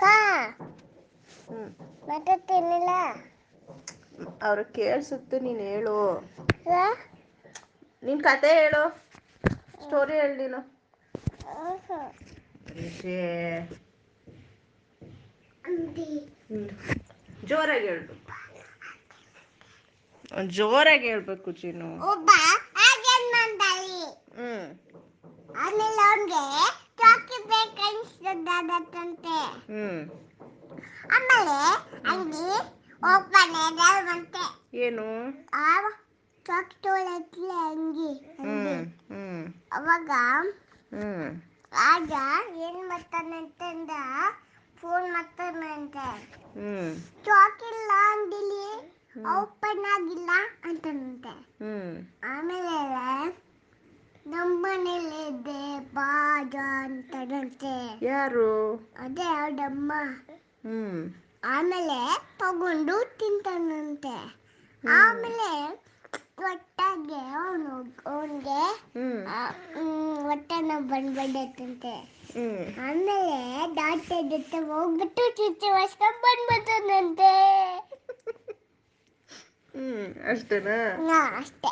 ಕಾ ಹ್ಞೂ ಮತ್ತೆ ತಿನ್ನಿಲ್ಲ. ಅವ್ರಿಗೆ ಕೇಳಿಸುತ್ತೆ, ನೀನು ಹೇಳು. ಯಾ ನಿನ್ನ ಕತೆ ಹೇಳು, ಸ್ಟೋರಿ ಹೇಳು ನೀನು. ರಿಷಿ ಜೋರಾಗಿ ಹೇಳ್ಬೇಕು, ಜೋರಾಗಿ ಹೇಳ್ಬೇಕು ಚಿನ್ನು. ಒಬ್ಬ ಹಾಗೇನ್ ಮಾಡ್ತಾಳಿ. ಹ್ಞೂ ಆಮೇಲೆ ಅವನಿಗೆ ಚಾಕಿ ಬೇಕನ್ನಿಸ್ತದಂತೆ. ಹ್ಞೂ ಆಮೇಲೆ ಅಲ್ಲಿ ಓಪನ್ ಬಂತೆ. ಏನು ಆ ಚಾಕಿ ತೊಗೊಳತ್ಲೆ ಅಂಗಿ ಹ್ಞೂ ಅಂಗಿ. ಹ್ಞೂ ಅವಾಗ ಹ್ಞೂ ಆಗ ಏನ್ ಮಾಡ್ತಾನಂತಂದ ಫೋನ್ ಮಾಡ್ತಾನಂತೆ. ಹ್ಞೂ ಚಾಕಿಲ್ಲ ಅಂಗಡಿಲಿ ಓಪನ್ ಆಗಿಲ್ಲ ಅಂತಂತೆ. ಹ್ಞೂ ಆಮೇಲೆ ನಮ್ಮನೇಲಿದ್ದೆ ಬಾಜ ಅಂತಾನಂತೆ. ಯಾರು? ಅದೇ ಅವಡಮ್ಮ. ಹ್ಞೂ ಆಮೇಲೆ ತಗೊಂಡು ತಿಂತಾನಂತೆ. ಹ್ಞೂ ಆಮೇಲೆ ಒಟ್ಟಾಗೆ ಅವನಿಗೆ ಹ್ಞೂ ಹೊಟ್ಟೆ ನೋವು ಬಂದ್ಬಿಟ್ಟೈತಂತೆ. ಹ್ಞೂ ಆಮೇಲೆ ಡಾಕ್ಟರ್ ಜೊತೆ ಹೋಗ್ಬಿಟ್ಟು ಚುಚ್ಚು ಹೊಡ್ಸ್ಕೊಂಡ್ ಬಂದ್ಬಿಟ್ಟನಂತೆ. ಅಷ್ಟೇನಾ? ಅಷ್ಟೇ.